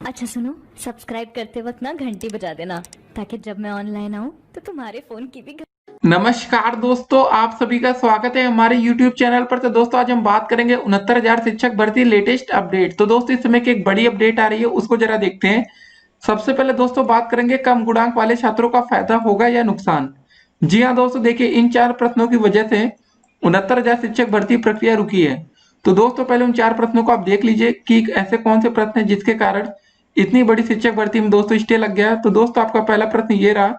अच्छा सुनो, सब्सक्राइब करते वक्त ना घंटी बजा देना ताकि जब मैं ऑनलाइन आऊँ तो तुम्हारे फोन की भी नमस्कार दोस्तों, आप सभी का स्वागत है हमारे YouTube चैनल पर। तो दोस्तों आज हम बात करेंगे 69,000 शिक्षक भर्ती लेटेस्ट अपडेट। तो दोस्तों इस समय की एक बड़ी अपडेट आ रही है, उसको जरा देखते हैं। सबसे पहले दोस्तों बात करेंगे कम गुणांक वाले छात्रों का फायदा होगा या नुकसान। जी हाँ दोस्तों, देखिए इन 4 प्रश्नों की वजह से 69,000 शिक्षक भर्ती प्रक्रिया रुकी है। तो दोस्तों पहले उन 4 प्रश्नों को आप देख लीजिए कि ऐसे कौन से प्रश्न है जिसके कारण इतनी बड़ी शिक्षक भर्ती में दोस्तों स्टे लग गया। तो दोस्तों आपका पहला प्रश्न ये रहा,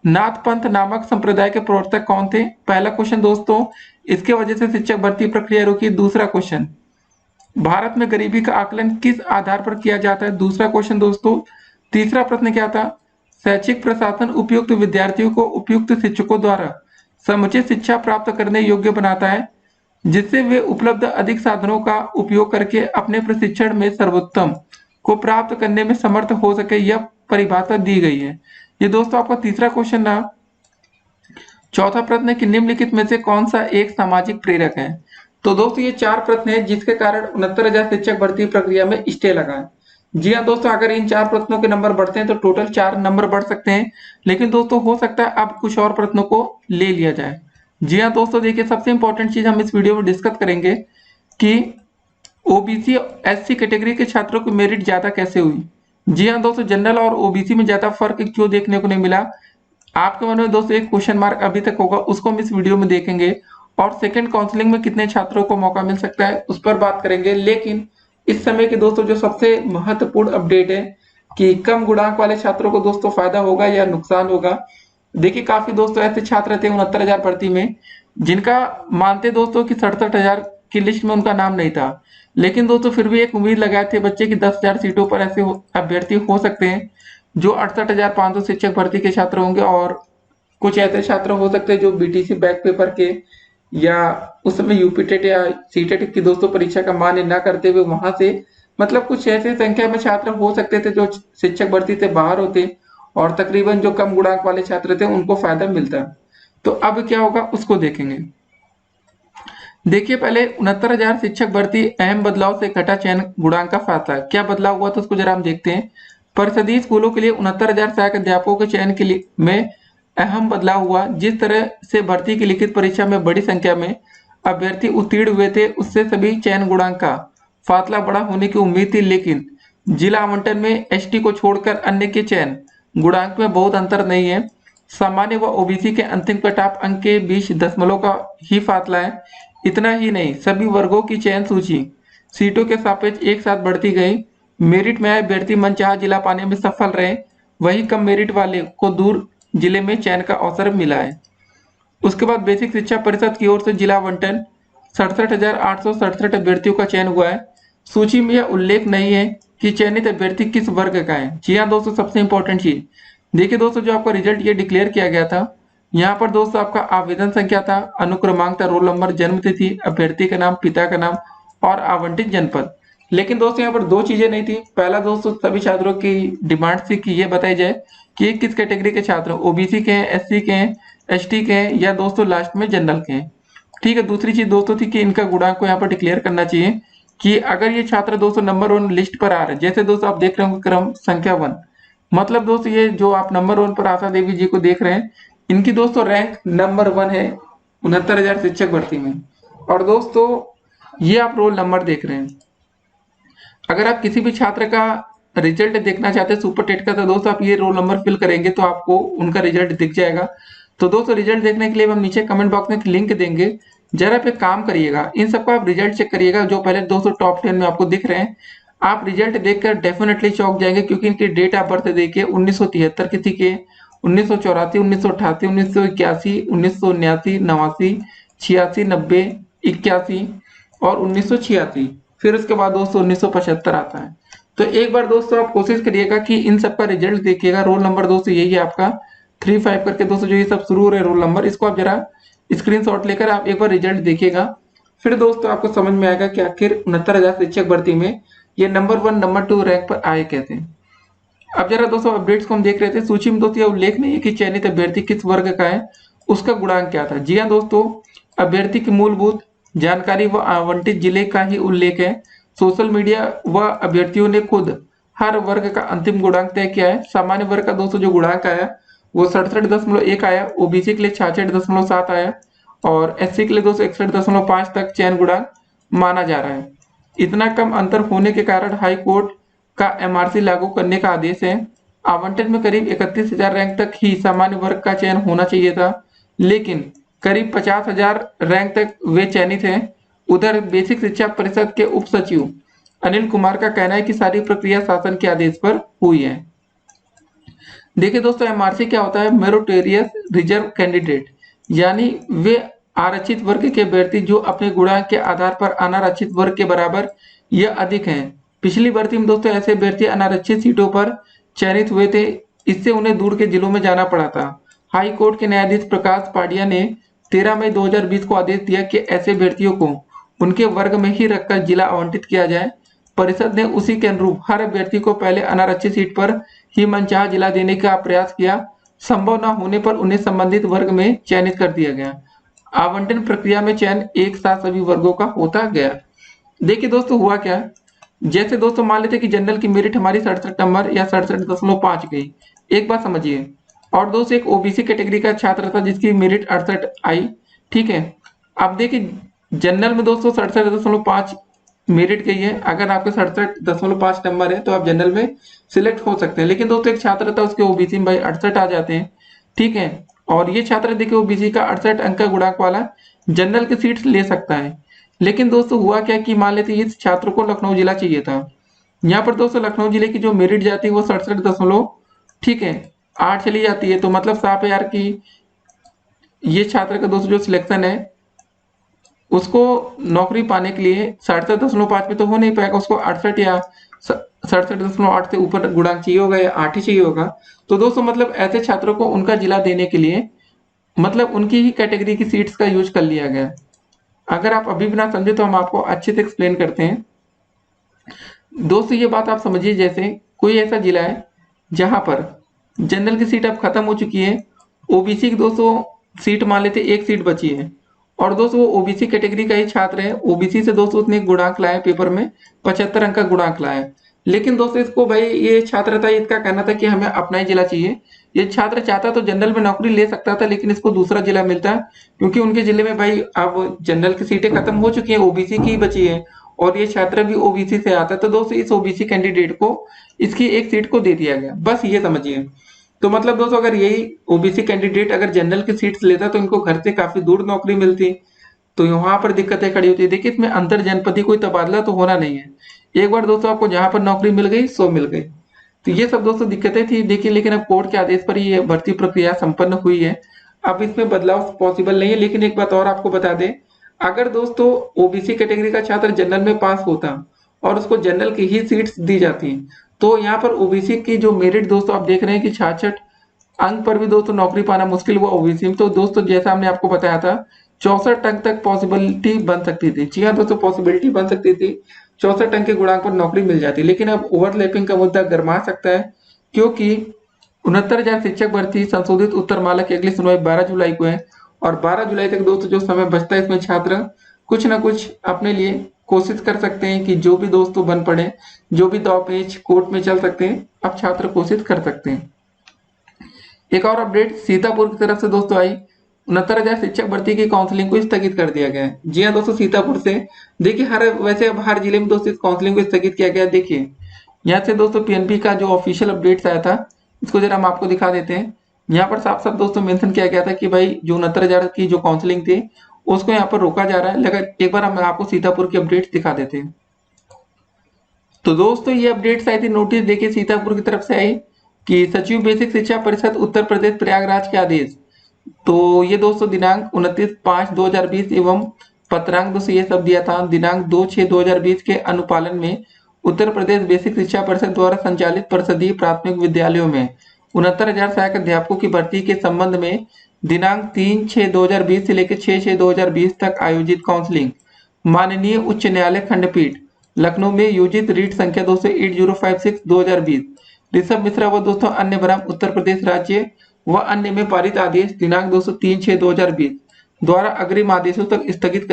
नाथ पंथ नामक संप्रदाय के प्रवर्तक कौन थे। पहला क्वेश्चन दोस्तों, इसके वजह से शिक्षक भर्ती प्रक्रिया रुकी। दूसरा क्वेश्चन, भारत में गरीबी का आकलन किस आधार पर किया जाता है। दूसरा क्वेश्चन दोस्तों, तीसरा प्रश्न क्या था, शैक्षिक प्रशासन उपयुक्त विद्यार्थियों को उपयुक्त शिक्षकों द्वारा समुचित शिक्षा प्राप्त करने योग्य बनाता है जिससे वे उपलब्ध अधिक साधनों का उपयोग करके अपने प्रशिक्षण में सर्वोत्तम को प्राप्त करने में समर्थ हो सके। यह परिभाषा दी गई है। ये दोस्तों आपका तीसरा क्वेश्चन रहा। चौथा प्रश्न है कि निम्नलिखित में से कौन सा एक सामाजिक प्रेरक है। तो दोस्तों ये 4 प्रश्न है जिसके कारण 69,000 शिक्षक भर्ती प्रक्रिया में स्टे लगा है। जी हाँ दोस्तों, अगर इन 4 प्रश्नों के नंबर बढ़ते हैं तो टोटल 4 नंबर बढ़ सकते हैं, लेकिन दोस्तों हो सकता है अब कुछ और प्रश्नों को ले लिया जाए। जी हाँ दोस्तों, देखिए सबसे इंपॉर्टेंट चीज हम इस वीडियो में डिस्कस करेंगे कि ओबीसी एससी कैटेगरी के छात्रों की मेरिट ज्यादा कैसे हुई। जी हाँ दोस्तों, जनरल और ओबीसी में ज्यादा फर्क क्यों देखने को नहीं मिला। आपके मन में दोस्तों एक क्वेश्चन मार्क अभी तक होगा, उसको हम इस वीडियो में देखेंगे। और सेकंड काउंसलिंग में कितने छात्रों को मौका मिल सकता है उस पर बात करेंगे। लेकिन इस समय के दोस्तों जो सबसे महत्वपूर्ण अपडेट है कि कम गुणांक वाले छात्रों को दोस्तों फायदा होगा या नुकसान होगा। देखिए काफी दोस्तों ऐसे छात्र थे 69,000 भर्ती में जिनका मानते दोस्तों कि 67,000 की लिस्ट में उनका नाम नहीं था, लेकिन दोस्तों फिर भी एक उम्मीद लगाए थे बच्चे की 10,000 सीटों पर ऐसे अभ्यर्थी हो सकते हैं जो 68,500 शिक्षक भर्ती के छात्र होंगे। और कुछ ऐसे छात्र हो सकते हैं जो बीटीसी बैक पेपर के या उस समय यूपीटेट या सीटेट की दोस्तों परीक्षा का मान्य ना करते हुए वहां से, मतलब कुछ ऐसे संख्या में छात्र हो सकते थे जो शिक्षक भर्ती से बाहर होते और तकरीबन जो कम गुणांक वाले छात्र थे उनको फायदा मिलता। तो अब क्या होगा उसको देखेंगे। देखिए पहले 69,000 शिक्षक भर्ती अहम बदलाव से घटा चयन गुणांक का फैसला। क्या बदलाव हुआ तो उसको जरा हम देखते हैं। परिषदीय स्कूलों के लिए 69,000 सहायक अध्यापकों के चयन के लिए में अहम बदलाव हुआ। जिस तरह से भर्ती की लिखित परीक्षा में बड़ी संख्या में अभ्यर्थी उत्तीर्ण हुए थे उससे सभी चयन गुणांक का फासला बड़ा होने की उम्मीद थी, लेकिन जिला आवंटन में एसटी को छोड़कर अन्य के चयन गुणांक में बहुत अंतर नहीं है। सामान्य व ओबीसी के अंतिम कट-ऑफ अंक के 20 दशमलव का ही फासला है। इतना ही नहीं, सभी वर्गों की चयन सूची सीटों के सापेक्ष एक साथ बढ़ती गई। मेरिट में आए अभ्यर्थी मनचाहा जिला पाने में सफल रहे, वही कम मेरिट वाले को दूर जिले में चयन का अवसर मिला है। उसके बाद बेसिक शिक्षा परिषद की ओर से जिला आवंटन 67,867 अभ्यर्थियों का चयन हुआ है। सूची में यह उल्लेख नहीं है कि चयनित अभ्यर्थी किस वर्ग का है। जी हाँ दोस्तों, सबसे इंपॉर्टेंट चीज देखिए दोस्तों, जो आपका रिजल्ट ये डिक्लेयर किया गया था, यहाँ पर दोस्तों आपका आवेदन संख्या था, अनुक्रमांक था, रोल नंबर, जन्म तिथि, अभ्यर्थी का नाम, पिता का नाम और आवंटित जनपद। लेकिन दोस्तों यहाँ पर 2 चीजें नहीं थी। पहला दोस्तों सभी छात्रों की डिमांड थी कि ये बताई जाए कि ये किस कैटेगरी के छात्र, ओबीसी के हैं, एससी के हैं, एसटी के हैं या दोस्तों लास्ट में जनरल के हैं। ठीक है, दूसरी चीज दोस्तों थी कि इनका गुणांक को यहाँ पर डिक्लेयर करना चाहिए कि अगर ये छात्र दोस्तों नंबर 1 लिस्ट पर आ रहे हैं, जैसे दोस्तों आप देख रहे होंगे क्रम संख्या 1, मतलब दोस्तों ये जो आप नंबर 1 पर आशा देवी जी को देख रहे हैं, इनकी दोस्तों रैंक नंबर 1 है 69,000 शिक्षक भर्ती में। और दोस्तों ये आप रोल नंबर देख रहे हैं। अगर आप किसी भी छात्र का रिजल्ट देखना चाहते हैं सुपर टेट का, तो दोस्तों आप ये रोल नंबर फिल करेंगे तो आपको उनका रिजल्ट दिख जाएगा। तो दोस्तों रिजल्ट देखने के लिए हम नीचे कमेंट बॉक्स में लिंक देंगे, जरा पे काम करिएगा, इन सबका आप रिजल्ट चेक करिएगा। जो पहले दोस्तों टॉप 10 में आपको दिख रहे हैं, आप रिजल्ट देखकर डेफिनेटली चौंक जाएंगे, क्योंकि इनकी डेट ऑफ बर्थ देखिए 1973 किसी के, 1984, 1988, 1981, 1979, 89, 86, 90, 81 और 1986। फिर उसके बाद दोस्तों 1975 आता है। तो एक बार दोस्तों आप कोशिश करिएगा कि इन सब का रिजल्ट देखिएगा। रोल नंबर दोस्तों यही है आपका 35 करके दोस्तों, जो ये सब शुरू हो रहे रोल नंबर, इसको आप जरा स्क्रीनशॉट लेकर आप एक बार रिजल्ट देखिएगा। फिर दोस्तों आपको समझ में आएगा कि आखिर 69,000 शिक्षक भर्ती में ये नंबर 1 नंबर 2 रैंक पर आए कैसे। अब जरा दोस्तों अपडेट्स को हम देख रहे थे। सूची में दोस्तों यह उल्लेख नहीं है कि चयनित अभ्यर्थी किस वर्ग का है, उसका गुणांक क्या था। जी हाँ दोस्तों, अभ्यर्थी की मूलभूत जानकारी व आवंटित जिले का ही उल्लेख है। सोशल मीडिया व अभ्यर्थियों ने खुद हर वर्ग का अंतिम गुणांक तय किया है। सामान्य वर्ग का दोस्तों जो गुणांक आया वो 67.1 आया, ओबीसी के लिए 66.7 आया और एससी के लिए दोस्तों 61.5 तक चयन गुणांक माना जा रहा है। इतना कम अंतर होने के कारण हाई कोर्ट का एमआरसी लागू करने का आदेश है। आवंटन में करीब 31,000 रैंक तक ही सामान्य वर्ग का चयन होना चाहिए था, लेकिन करीब 50,000 रैंक तक वे चयनित हैं। उधर बेसिक शिक्षा परिषद के उप सचिव अनिल कुमार का कहना है कि सारी प्रक्रिया शासन के आदेश पर हुई है। देखिए दोस्तों, एमआरसी क्या होता है? मेरिटोरियस रिजर्व कैंडिडेट, यानी वे आरक्षित वर्ग के अभ्यर्थी जो अपने गुणांक के आधार पर अनारक्षित वर्ग के बराबर या अधिक हैं। पिछली भर्ती में दोस्तों ऐसे अभ्यर्थी अनारक्षित सीटों पर चयनित हुए थे, इससे उन्हें दूर के जिलों में जाना पड़ा था। हाई कोर्ट के न्यायाधीश प्रकाश पाडिया ने 13 मई 2020 को आदेश दिया कि ऐसे अभ्यर्थियों को उनके वर्ग में ही रखकर जिला आवंटित किया जाए। परिषद ने उसी के अनुरूप हर अभ्यर्थी को पहले अनारक्षित सीट पर ही मनचाहा जिला देने का प्रयास किया। संभव न होने पर उन्हें संबंधित वर्ग में चयनित कर दिया गया। आवंटन प्रक्रिया में चयन एक साथ सभी वर्गों का होता गया। देखिए दोस्तों, हुआ क्या, जैसे दोस्तों मान लेते कि जनरल की मेरिट हमारी 67 नंबर या 67.5 गई, एक बात समझिए। और दोस्तों एक ओबीसी कैटेगरी का छात्र था जिसकी मेरिट 68 आई, ठीक है। अब देखिए जनरल में दोस्तों 67.5 मेरिट गई है। अगर आपके 67.5 नंबर है तो आप जनरल में सिलेक्ट हो सकते हैं। लेकिन दोस्तों एक छात्र था, उसके ओबीसी में भाई 68 आ जाते हैं, ठीक है। और ये छात्र देखिए ओबीसी का 68 अंक का गुणांक वाला जनरल की सीट ले सकता है। लेकिन दोस्तों हुआ क्या कि मान लेते इस छात्र को लखनऊ जिला चाहिए था। यहाँ पर दोस्तों लखनऊ जिले की जो मेरिट जाती है वो 67 ठीक है 8 चली जाती है। तो मतलब साफ है यार कि ये छात्र का दोस्तों जो सिलेक्शन है उसको नौकरी पाने के लिए 67.5 में तो हो नहीं पाएगा, उसको 68 या 67.8 से ऊपर गुणांक चाहिए होगा या 8 ही चाहिए होगा। तो दोस्तों मतलब ऐसे छात्रों को उनका जिला देने के लिए मतलब उनकी ही कैटेगरी की सीट्स का यूज कर लिया गया। अगर आप अभी भी ना समझे तो हम आपको अच्छे से एक्सप्लेन करते हैं। दोस्तों ये बात आप समझिए, जैसे कोई ऐसा जिला है जहां पर जनरल की सीट अब खत्म हो चुकी है, ओबीसी की दोस्तों सीट मान लेते एक सीट बची है और दोस्तों वो ओबीसी कैटेगरी का ही छात्र है। ओबीसी से दोस्तों उसने गुणांक लाया पेपर में, 75 अंक का गुणांक लाया। लेकिन दोस्तों इसको भाई ये छात्र था, इसका कहना था कि हमें अपना ही जिला चाहिए। ये छात्र चाहता तो जनरल में नौकरी ले सकता था, लेकिन इसको दूसरा जिला मिलता क्योंकि उनके जिले में भाई अब जनरल की सीटें खत्म हो चुकी है, ओबीसी की बची है और ये छात्र भी ओबीसी से आता है। तो दोस्तों इस ओबीसी कैंडिडेट को इसकी एक सीट को दे दिया गया, बस ये समझिए। तो मतलब दोस्तों अगर यही ओबीसी कैंडिडेट अगर जनरल की सीट्स लेता तो इनको घर से काफी दूर नौकरी मिलती, तो यहाँ पर दिक्कतें खड़ी होती है। देखिए इसमें अंतर जनपदी कोई तबादला तो होना नहीं है, एक बार दोस्तों आपको जहां पर नौकरी मिल गई सो मिल गई। तो ये सब दोस्तों दिक्कतें थी देखिए, लेकिन अब कोर्ट के आदेश पर ये भर्ती प्रक्रिया संपन्न हुई है। अब इसमें बदलाव पॉसिबल नहीं है। लेकिन एक बात और आपको बता दें, अगर दोस्तों ओबीसी कैटेगरी का छात्र जनरल में पास होता और उसको जनरल की ही सीट्स दी जाती तो यहाँ पर ओबीसी की जो मेरिट दोस्तों आप देख रहे हैं कि 66 अंक पर भी दोस्तों नौकरी पाना मुश्किल हुआ ओबीसी में। तो दोस्तों जैसा हमने आपको बताया था 64 अंक तक पॉसिबिलिटी बन सकती थी। जी हाँ दोस्तों, पॉसिबिलिटी बन सकती थी, 64 अंक के गुणांक पर नौकरी मिल जाती। लेकिन अब ओवरलैपिंग का मुद्दा गरमा सकता है, क्योंकि 69,000 शिक्षक भर्ती संशोधित उत्तरमाला की अगली सुनवाई 12 जुलाई को है और 12 जुलाई तक दोस्तों जो समय बचता है इसमें छात्र कुछ ना कुछ अपने लिए कोशिश कर सकते हैं कि जो भी दोस्तों बन पड़े, जो भी दाव पेच कोर्ट में चल सकते हैं, अब छात्र कोशिश कर सकते हैं। एक और अपडेट सीतापुर की तरफ से दोस्तों आई, 69,000 शिक्षक भर्ती की काउंसलिंग को स्थगित कर दिया गया है। जी हाँ दोस्तों, सीतापुर से देखिए वैसे अब हर जिले में दोस्तों इस काउंसलिंग को स्थगित किया गया है। देखिए यहाँ से दोस्तों पीएनबी का जो ऑफिशियल अपडेट्स आया था इसको जरा हम आपको दिखा देते हैं। यहाँ पर साफ साफ दोस्तों मेंशन किया गया था कि भाई जो 69,000 की जो काउंसलिंग थी उसको यहाँ पर रोका जा रहा है। लेकिन एक बार हम आपको सीतापुर की अपडेट्स दिखा देते हैं। तो दोस्तों ये अपडेट्स आई थी, नोटिस देखिए सीतापुर की तरफ से आई कि सचिव बेसिक शिक्षा परिषद उत्तर प्रदेश प्रयागराज के आदेश। तो ये दोस्तों दिनांक 29/5/2020 एवं पत्रांक दोस्तों ये सब दिया था दिनांक 2/6/2020 के अनुपालन में उत्तर प्रदेश बेसिक शिक्षा परिषद द्वारा संचालित परिषदीय प्राथमिक विद्यालयों में 69,000 सहायक अध्यापकों की भर्ती के संबंध में दिनांक 3/6/2020 से लेकर 6/6/2020 तक आयोजित काउंसलिंग माननीय उच्च न्यायालय खंडपीठ लखनऊ में योजित रीट संख्या 28056/2020 ऋषभ मिश्रा व दोस्तों अन्य बनाम उत्तर प्रदेश राज्य व अन्य में पारित आदेश दिनांक 203/6/2020 द्वारा अग्रिम आदेशों तक स्थगित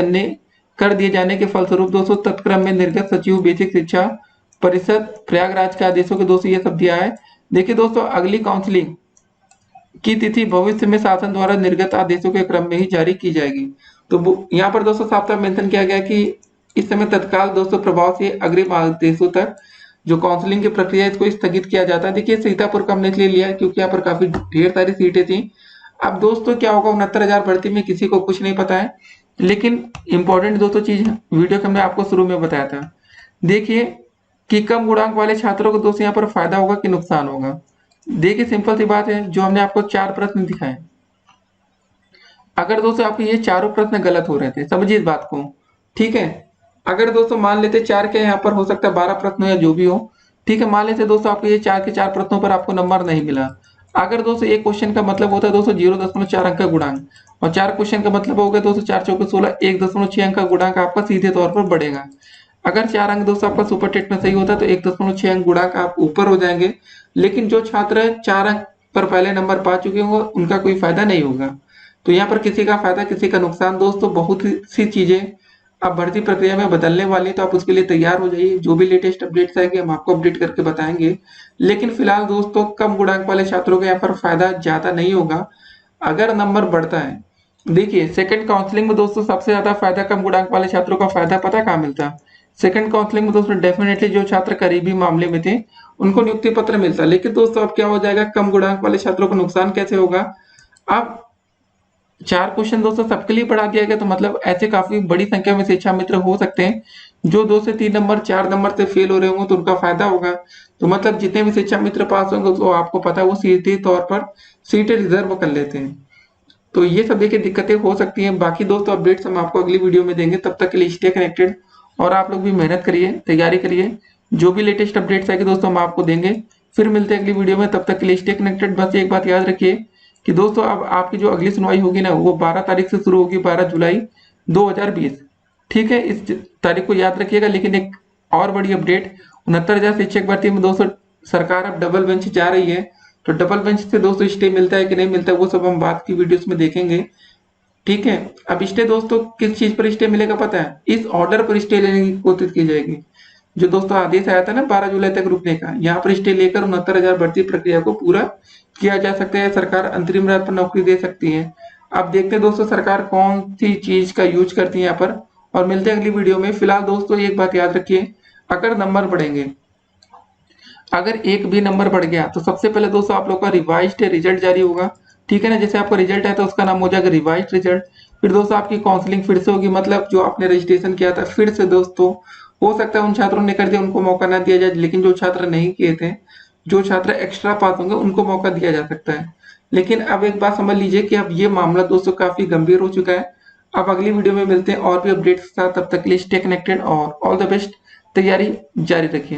कर दिए जाने के फलस्वरूप दोस्तों तत्क्रम में निर्गत सचिव बेसिक शिक्षा परिषद प्रयागराज के आदेशों के दोस्तों ये सब दिया है। देखिए दोस्तों, अगली काउंसलिंग की तिथि भविष्य में शासन द्वारा निर्गत आदेशों के क्रम में ही जारी की जाएगी। तो यहाँ पर दोस्तों साफ साफ मेंशन किया गया कि इस समय तत्काल दोस्तों प्रभाव से अग्रिम आदेशों तक जो काउंसलिंग की प्रक्रिया है इसको स्थगित किया जाता है। देखिए सीतापुर का हमने इसलिए लिया है क्योंकि यहाँ पर काफी ढेर सारी सीटें थी। अब दोस्तों क्या होगा 69,000 भर्ती में किसी को कुछ नहीं पता है, लेकिन इंपॉर्टेंट दोस्तों चीज वीडियो के हमने आपको शुरू में बताया था। देखिए कि कम गुणांक वाले छात्रों को दोस्तों यहाँ पर फायदा होगा कि नुकसान होगा। देखिए सिंपल सी बात है, जो हमने आपको 4 प्रश्न दिखाए, अगर दोस्तों आपके ये चारों प्रश्न गलत हो रहे थे, समझिए इस बात को, ठीक है। अगर दोस्तों मान लेते 4 के यहाँ पर हो सकता है 12 प्रश्न या जो भी हो, ठीक है, मान लेते दोस्तों आपके ये 4 के 4 प्रश्नों पर आपको नंबर नहीं मिला। अगर दोस्तों एक क्वेश्चन का मतलब होता है दोस्तों 0.4 अंक का गुणांक, और 4 क्वेश्चन का मतलब हो गया दोस्तों 4 चौके 16, 1.6 अंक का गुणांक आपका सीधे तौर पर बढ़ेगा। अगर 4 अंक दोस्तों आपका सुपर टेट में सही होता है तो 1.6 अंक गुणांक आप ऊपर हो जाएंगे। लेकिन जो छात्र 4 अंक पर पहले नंबर पा चुके होंगे उनका कोई फायदा नहीं होगा। तो यहाँ पर किसी का फायदा किसी का नुकसान दोस्तों, बहुत सी चीजें अब भर्ती प्रक्रिया में बदलने वाली है, तो आप उसके लिए तैयार हो जाइए। जो भी लेटेस्ट अपडेट्स आएंगे हम आपको अपडेट करके बताएंगे। लेकिन फिलहाल दोस्तों कम गुणांक वाले छात्रों को यहाँ पर फायदा ज्यादा नहीं होगा अगर नंबर बढ़ता है। देखिए सेकंड काउंसलिंग में दोस्तों सबसे ज्यादा फायदा कम गुणांक वाले छात्रों का फायदा पता कहाँ मिलता है? सेकंड काउंसलिंग में दोस्तों डेफिनेटली जो छात्र करीबी मामले में थे उनको नियुक्ति पत्र मिलता है। लेकिन दोस्तों अब क्या हो जाएगा, कम गुणांक वाले छात्रों को नुकसान कैसे होगा? अब 4 क्वेश्चन दोस्तों सबके लिए पढ़ा दिया गया, तो मतलब ऐसे काफी बड़ी संख्या में शिक्षा मित्र हो सकते हैं जो 2 से 3 नंबर 4 नंबर से फेल हो रहे होंगे, तो उनका फायदा होगा। तो मतलब जितने भी शिक्षा मित्र पास होंगे तो आपको पता है वो सीधे तौर पर सीटें रिजर्व कर लेते हैं। तो ये सब देखिए दिक्कतें हो सकती हैं। बाकी दोस्तों अपडेट्स हम आपको अगली वीडियो में देंगे, तब तक के लिए स्टे कनेक्टेड और आप लोग भी मेहनत करिए, तैयारी करिए। जो भी लेटेस्ट अपडेट्स आएंगे दोस्तों हम आपको देंगे। फिर मिलते हैं अगली वीडियो में, तब तक के लिए स्टे कनेक्टेड। बस एक बात याद रखिए कि दोस्तों अब आपकी जो अगली सुनवाई होगी ना वो 12 तारीख से शुरू होगी, 12 जुलाई 2020, ठीक है, इस तारीख को याद रखिएगा। लेकिन एक और बड़ी अपडेट, 69,000 शिक्षक भर्ती में दोस्तों सरकार अब डबल बेंच जा रही है। तो डबल बेंच से दोस्तों स्टे मिलता है कि नहीं मिलता है वो सब हम बात की वीडियोस में देखेंगे, ठीक है। अब स्टे दोस्तों किस चीज पर स्टे मिलेगा पता है? इस ऑर्डर पर स्टे लेने की कोशिश की जाएगी। जो दोस्तों आदेश आया था ना 12 जुलाई तक रुकने का, यहाँ पर स्टे लेकर 69,000 भर्ती प्रक्रिया को पूरा किया जा सकता है। सरकार अंतरिम रात पर नौकरी दे सकती है। अब देखते हैं दोस्तों सरकार कौन सी चीज का यूज करती है यहाँ पर, और मिलते हैं अगली वीडियो में। फिलहाल दोस्तों एक बात याद रखिए, अगर नंबर बढ़ेंगे, अगर एक भी नंबर बढ़ गया तो सबसे पहले दोस्तों आप लोग का रिवाइज्ड रिजल्ट जारी होगा, ठीक है ना। जैसे आपका रिजल्ट है तो उसका नाम हो जाएगा रिवाइज्ड रिजल्ट। फिर दोस्तों आपकी काउंसलिंग फिर से होगी, मतलब जो आपने रजिस्ट्रेशन किया था फिर से दोस्तों, हो सकता है उन छात्रों ने कर दिया उनको मौका ना दिया जाए, लेकिन जो छात्र नहीं किए थे, जो छात्र एक्स्ट्रा पास होंगे उनको मौका दिया जा सकता है। लेकिन अब एक बात समझ लीजिए कि अब ये मामला दोस्तों काफी गंभीर हो चुका है। अब अगली वीडियो में मिलते हैं और भी अपडेट्स के साथ, तब तक के लिए स्टे कनेक्टेड और ऑल द बेस्ट, तैयारी जारी रखिए।